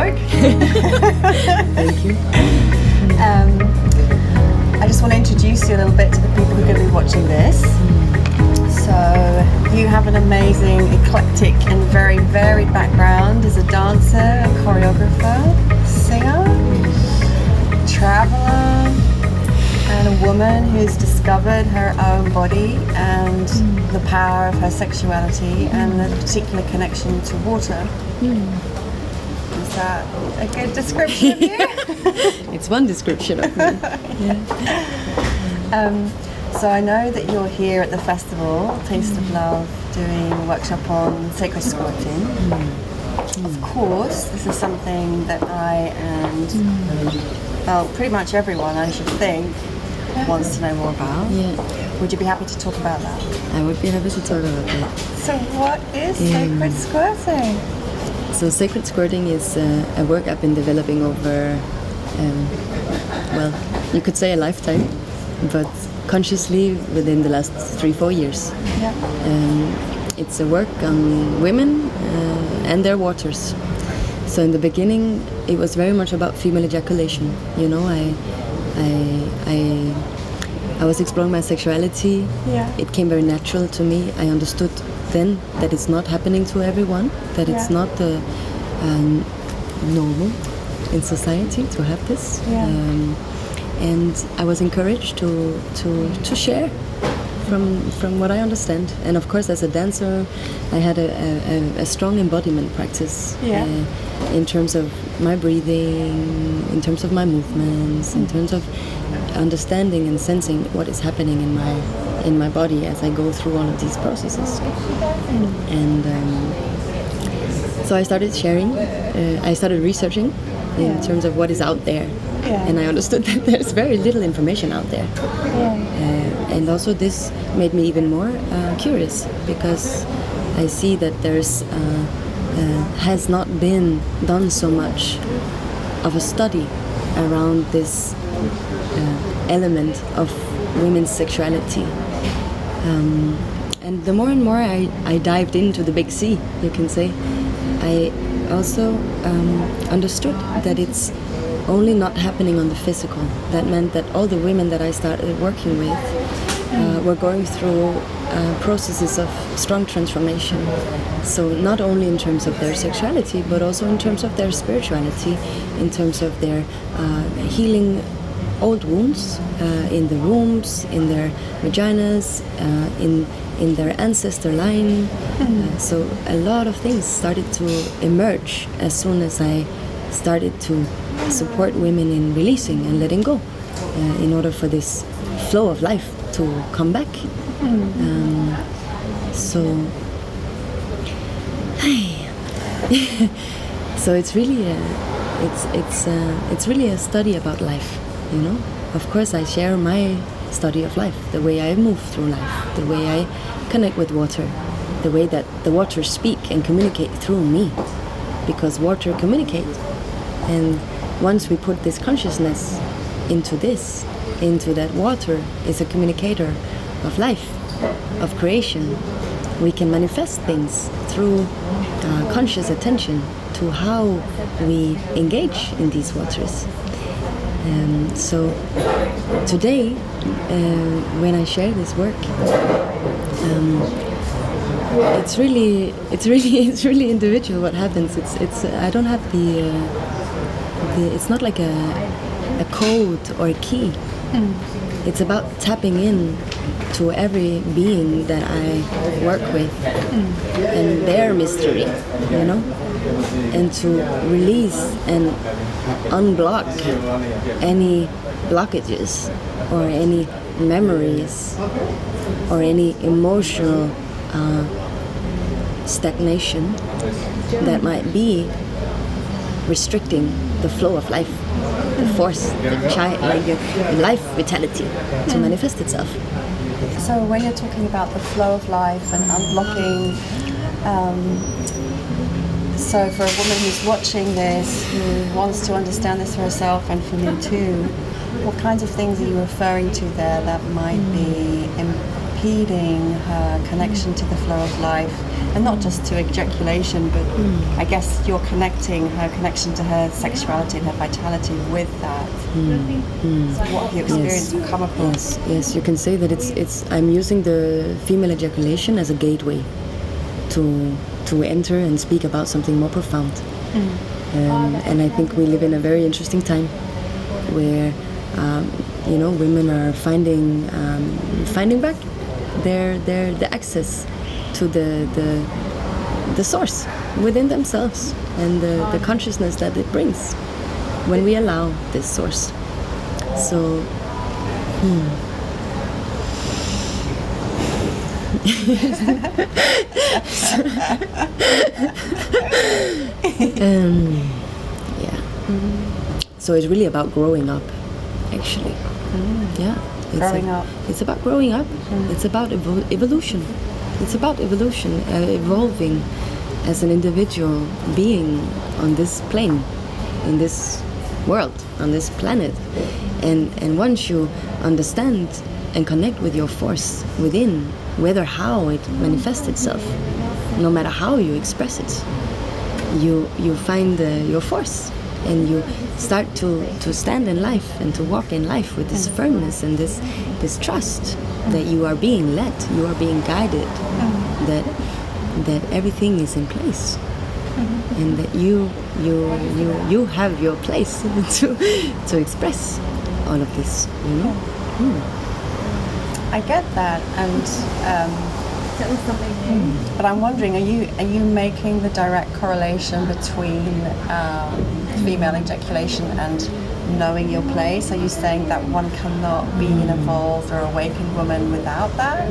work. Thank you. I just want to introduce you a little bit to the people who are going to be watching this. So you have an amazing, eclectic and very varied background as a dancer, a choreographer, singer, traveler, and a woman who's discovered her own body and the power of her sexuality and the particular connection to water. Is that a good description of you? It's one description of me. So I know that you're here at the festival, Taste of Love, doing a workshop on Sacred Squirting. Of course, this is something that I and, well, pretty much everyone, I should think, wants to know more about. Yeah. Would you be happy to talk about that? I would be happy to talk about that. So what is Sacred Squirting? So Sacred Squirting is a work I've been developing over, well, you could say a lifetime, but consciously within the last 3-4 years. Yeah. It's a work on women and their waters. So in the beginning, it was very much about female ejaculation. You know, I was exploring my sexuality. Yeah. It came very natural to me. I understood then that it's not happening to everyone, that it's not normal in society to have this. Yeah. And I was encouraged to share from what I understand. And of course, as a dancer, I had a strong embodiment practice in terms of my breathing, in terms of my movements, in terms of understanding and sensing what is happening in my body as I go through all of these processes. And so I started sharing. I started researching in terms of what is out there. And I understood that there's very little information out there. And also this made me even more curious, because I see that there's has not been done so much of a study around this element of women's sexuality. And the more and more I dived into the big sea, you can say, I also understood that it's only not happening on the physical. That meant that all the women that I started working with were going through processes of strong transformation. So not only in terms of their sexuality, but also in terms of their spirituality, in terms of their healing old wounds in the wombs, in their vaginas, in their ancestor line. So a lot of things started to emerge as soon as I started to support women in releasing and letting go, in order for this flow of life to come back. So it's really it's really a study about life, you know. Of course, I share my study of life, the way I move through life, the way I connect with water, the way that the water speak and communicate through me, because water communicates. And once we put this consciousness into that water is a communicator of life, of creation, we can manifest things through conscious attention to how we engage in these waters. So today, when I share this work, it's really individual what happens. It's I don't have the it's not like a code or a key. It's about tapping in to every being that I work with and their mystery, you know, and to release and unblock any blockages or any memories or any emotional stagnation that might be restricting the flow of life, the force, the life vitality to manifest itself. So when you're talking about the flow of life and unblocking, so for a woman who's watching this, who wants to understand this for herself and for me too, what kinds of things are you referring to there that might be impeding her connection to the flow of life, and not just to ejaculation, but I guess you're connecting her connection to her sexuality and her vitality with that. So what have you experienced or come across? Yes, you can say that it's I'm using the female ejaculation as a gateway to enter and speak about something more profound. And I think we live in a very interesting time where women are finding back their access to the source within themselves, and the consciousness that it brings when we allow this source. So so it's really about growing up, actually. It's about growing up. It's about evolution. It's about evolution, evolving as an individual being on this plane, in this world, on this planet. And once you understand and connect with your force within, whether how it manifests itself, no matter how you express it, you find your force, and you start to stand in life and to walk in life with this firmness and this trust that you are being led, you are being guided, that everything is in place, and that you have your place to express all of this, I get that, and but I'm wondering, are you making the direct correlation between female ejaculation and knowing your place? Are you saying that one cannot be an evolved or awakened woman without that?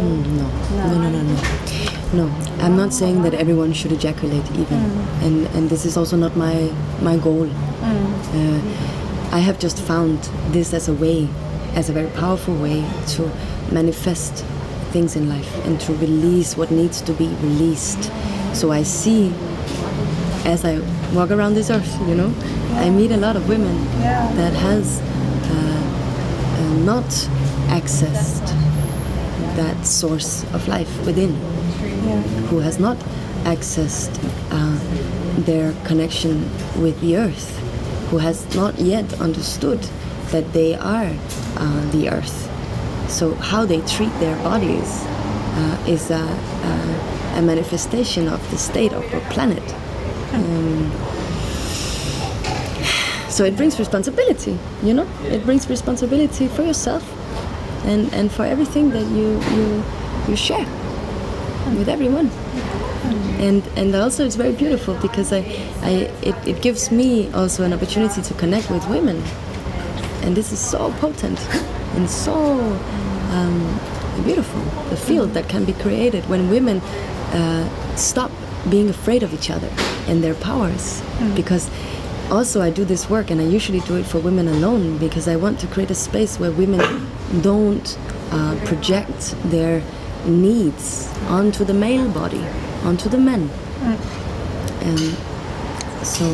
No. I'm not saying that everyone should ejaculate even, and this is also not my goal. I have just found this as a very powerful way to manifest things in life and to release what needs to be released. So I see, as I walk around this earth, I meet a lot of women that has not accessed that source of life within, who has not accessed their connection with the earth, who has not yet understood that they are the earth. So how they treat their bodies is a manifestation of the state of the planet. So it brings responsibility, It brings responsibility for yourself and for everything that you share with everyone. And also it's very beautiful because it gives me also an opportunity to connect with women. And this is so potent and so beautiful, the field that can be created when women stop being afraid of each other and their powers. Because also I do this work, and I usually do it for women alone, because I want to create a space where women don't project their needs onto the male body, onto the men. And so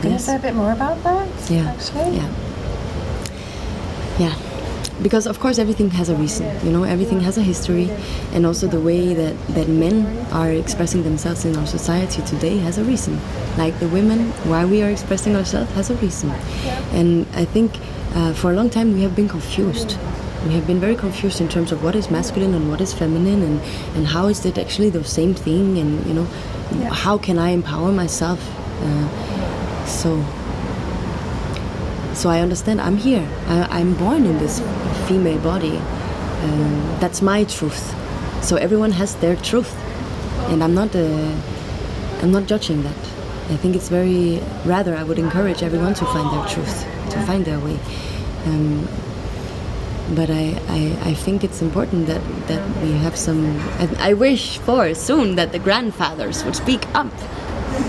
Can you say a bit more about that? Actually? Yeah. Because of course everything has a reason, everything has a history, and also the way that men are expressing themselves in our society today has a reason. Like the women, why we are expressing ourselves has a reason. And I think for a long time we have been confused. We have been very confused in terms of what is masculine and what is feminine, and how is it actually the same thing, and how can I empower myself? So I understand. I'm here. I'm born in this female body. That's my truth. So everyone has their truth, and I'm not judging that. I think it's rather I would encourage everyone to find their truth, to find their way. But I think it's important that we have some. I wish for soon that the grandfathers would speak up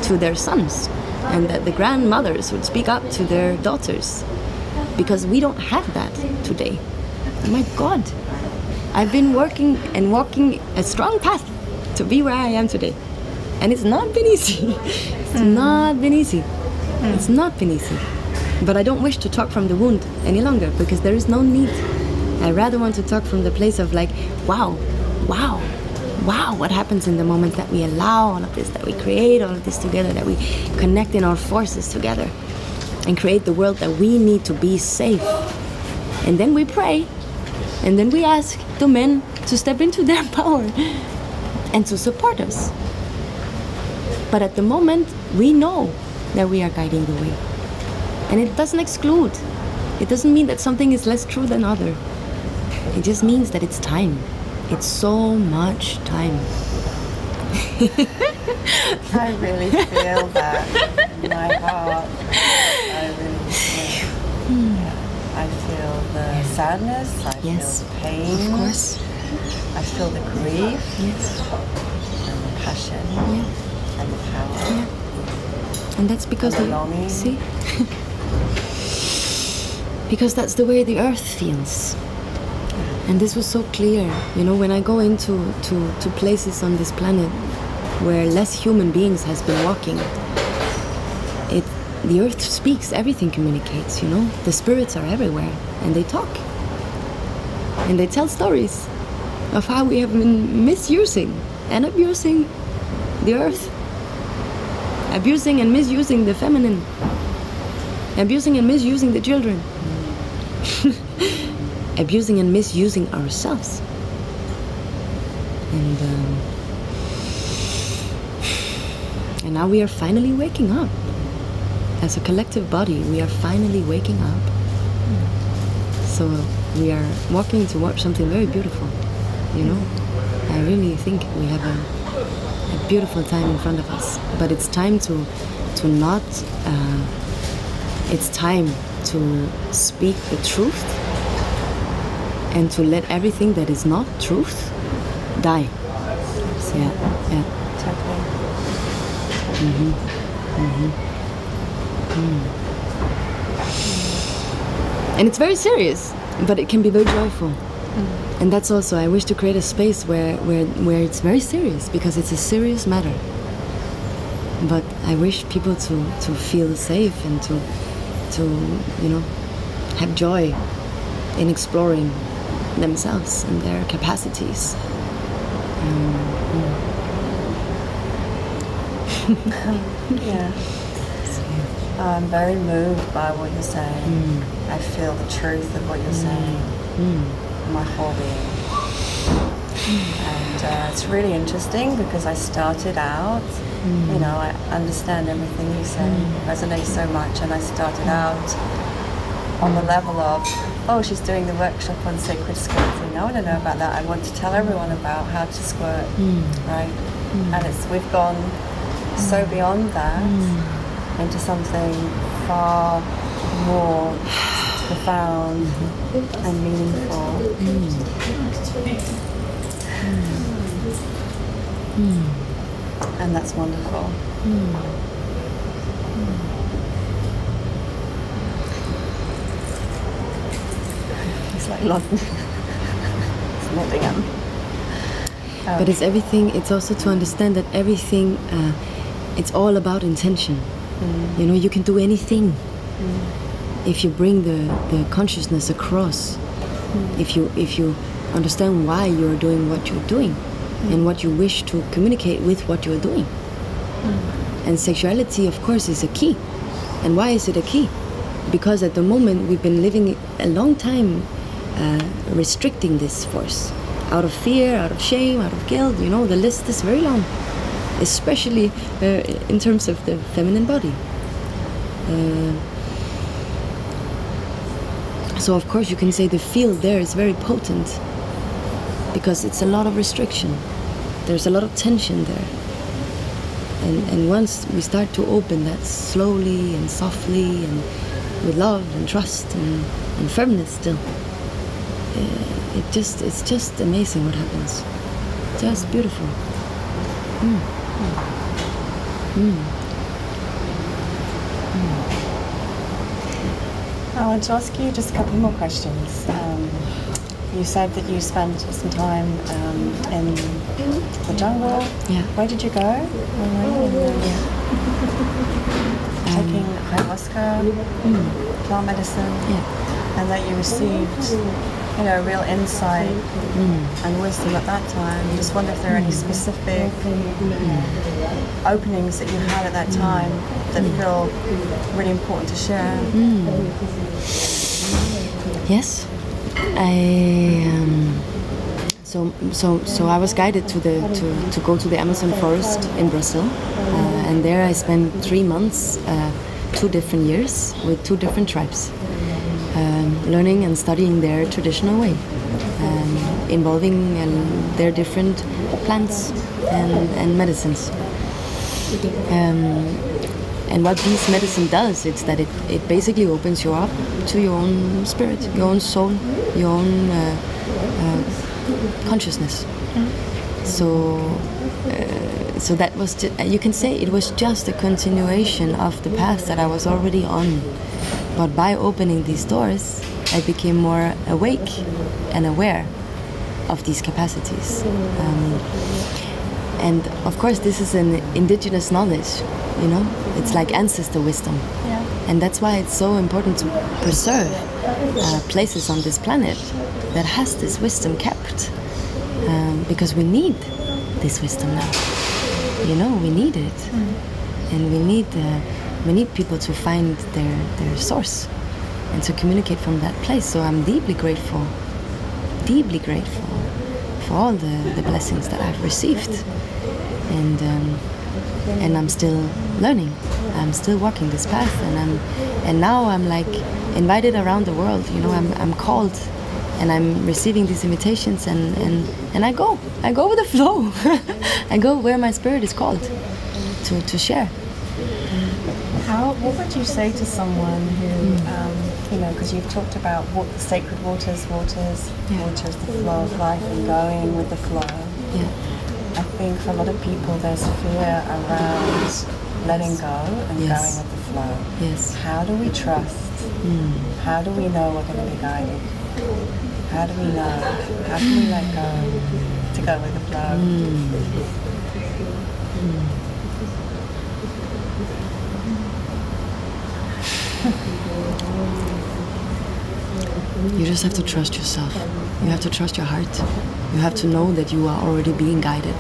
to their sons, and that the grandmothers would speak up to their daughters, because we don't have that today. Oh my God, I've been working and walking a strong path to be where I am today, and it's not been easy. It's not been easy. It's not been easy. But I don't wish to talk from the wound any longer, because there is no need. I rather want to talk from the place of like, wow, what happens in the moment that we allow all of this, that we create all of this together, that we connect in our forces together and create the world that we need to be safe. And then we pray, and then we ask the men to step into their power and to support us. But at the moment, we know that we are guiding the way. And it doesn't exclude. It doesn't mean that something is less true than other. It just means that it's time. It's so much time. I really feel that in my heart. I really feel. Yeah. I feel the sadness. I feel the pain. Of course. I feel the grief. Yes. And the passion. Yeah. And the power. Yeah. And that's because and the longing. See? Because that's the way the earth feels. And this was so clear, you know, when I go into to places on this planet where less human beings has been walking, the earth speaks, everything communicates, you know. The spirits are everywhere, and they talk. And they tell stories of how we have been misusing and abusing the earth. Abusing and misusing the feminine. Abusing and misusing the children. Abusing and misusing ourselves. And now we are finally waking up. As a collective body, we are finally waking up. So we are walking towards something very beautiful, you know. I really think we have a beautiful time in front of us. But it's time to not, it's time to speak the truth and to let everything that is not truth die. Yeah. Totally. And it's very serious, but it can be very joyful. And that's also, I wish to create a space where it's very serious, because it's a serious matter. But I wish people to feel safe and to you know, have joy in exploring themselves and their capacities. Yeah. I'm very moved by what you're saying. I feel the truth of what you're saying. My whole being. And it's really interesting because I started out, you know, I understand everything you say, it resonates so much, and I started out on the level of, oh, she's doing the workshop on sacred squirting. I want to know about that. I want to tell everyone about how to squirt, right? And we've gone so beyond that into something far more profound and meaningful. And that's wonderful. It's like London. It's Nottingham. But it's everything. It's also to understand that everything. It's all about intention. You know, you can do anything if you bring the consciousness across. If you understand why you're doing what you're doing and what you wish to communicate with what you're doing. And sexuality, of course, is a key. And why is it a key? Because at the moment we've been living a long time restricting this force. Out of fear, out of shame, out of guilt, you know, the list is very long. Especially in terms of the feminine body. So of course you can say the field there is very potent because it's a lot of restriction. There's a lot of tension there. And once we start to open that slowly and softly and with love and trust and firmness still, it's just amazing what happens. Just beautiful. I want to ask you just a couple more questions. You said that you spent some time in the jungle. Yeah. Where did you go? Taking ayahuasca, plant medicine, and that you received, you know, real insight and wisdom at that time. I just wonder if there are any specific openings that you had at that time that feel really important to share. Yes, So I was guided to go to the Amazon forest in Brazil, and there I spent 3 months, 2 different years with 2 different tribes, learning and studying their traditional way, involving their different plants and medicines. And what this medicine does, it's that it basically opens you up to your own spirit, your own soul, your own consciousness. So that was, you can say it was just a continuation of the path that I was already on. But by opening these doors, I became more awake and aware of these capacities. And of course, this is an indigenous knowledge, you know? It's like ancestor wisdom. Yeah. And that's why it's so important to preserve places on this planet that has this wisdom kept. Because we need this wisdom now. You know, we need it. And we need people to find their source and to communicate from that place. So I'm deeply grateful for all the blessings that I've received. And I'm still learning. I'm still walking this path, and now I'm like invited around the world. You know, I'm called, and I'm receiving these invitations, and I go with the flow. I go where my spirit is called to share. What would you say to someone who, you know, because you've talked about what the sacred waters, water is the flow of life and going with the flow. Yeah. I think for a lot of people there's fear around letting go and going with the flow. Yes. How do we trust? How do we know we're going to be guided? How do we know? How can we let go to go with the flow? You just have to trust yourself. You have to trust your heart. You have to know that you are already being guided.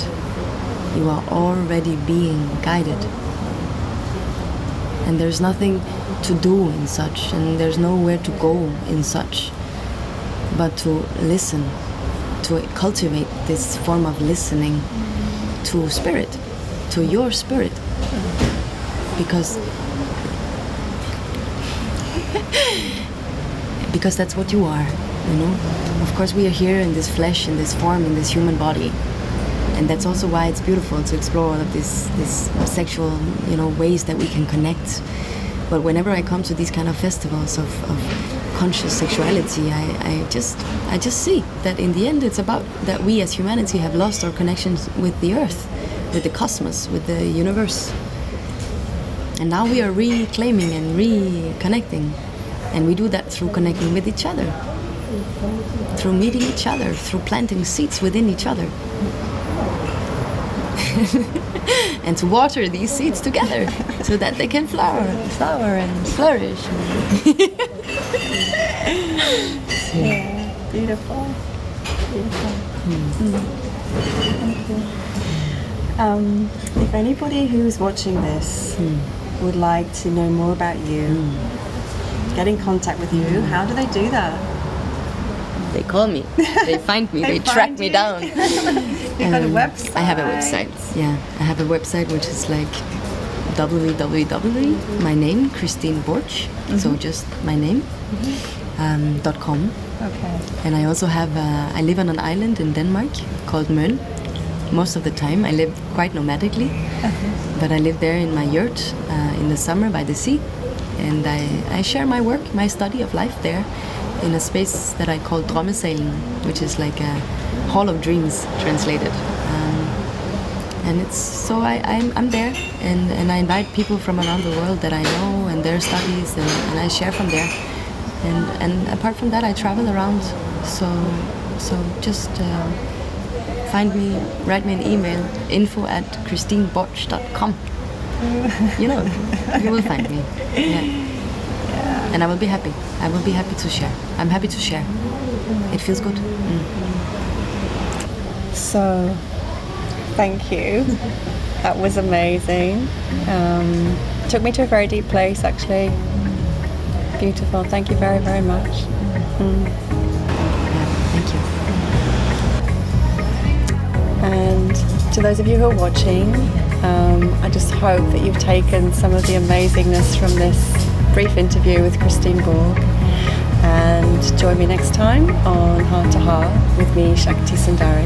You are already being guided. And there's nothing to do in such, and there's nowhere to go in such, but to listen, to cultivate this form of listening to spirit, to your spirit. Because that's what you are, you know. Of course, we are here in this flesh, in this form, in this human body, and that's also why it's beautiful to explore all of this sexual, you know, ways that we can connect. But whenever I come to these kind of festivals of conscious sexuality, I just see that in the end, it's about that we as humanity have lost our connections with the earth, with the cosmos, with the universe, and now we are reclaiming and reconnecting. And we do that through connecting with each other, through meeting each other, through planting seeds within each other. And to water these seeds together so that they can flower and flourish. Yeah, beautiful. Thank you. If anybody who's watching this would like to know more about you, get in contact with you, how do they do that? They call me, they find me, they track me down. You've got a website? I have a website, yeah. I have a website which is like www, my name, Christine Borch, so just my name, .com. Okay. And I also have, I live on an island in Denmark called Møn. Most of the time I live quite nomadically, but I live there in my yurt in the summer by the sea. And I share my work, my study of life there in a space that I call Drømmesalen, which is like a hall of dreams translated. And it's so I'm there, and I invite people from around the world that I know and their studies, and I share from there. And apart from that, I travel around. So just find me, write me an email, info@christineborch.com. You know, you will find me. Yeah. And I will be happy. I will be happy to share. I'm happy to share. It feels good. So, thank you. That was amazing. Took me to a very deep place, actually. Beautiful. Thank you very, very much. Yeah, thank you. And to those of you who are watching, I just hope that you've taken some of the amazingness from this brief interview with Christine Borch. And join me next time on Heart to Heart with me, Shakti Sundari.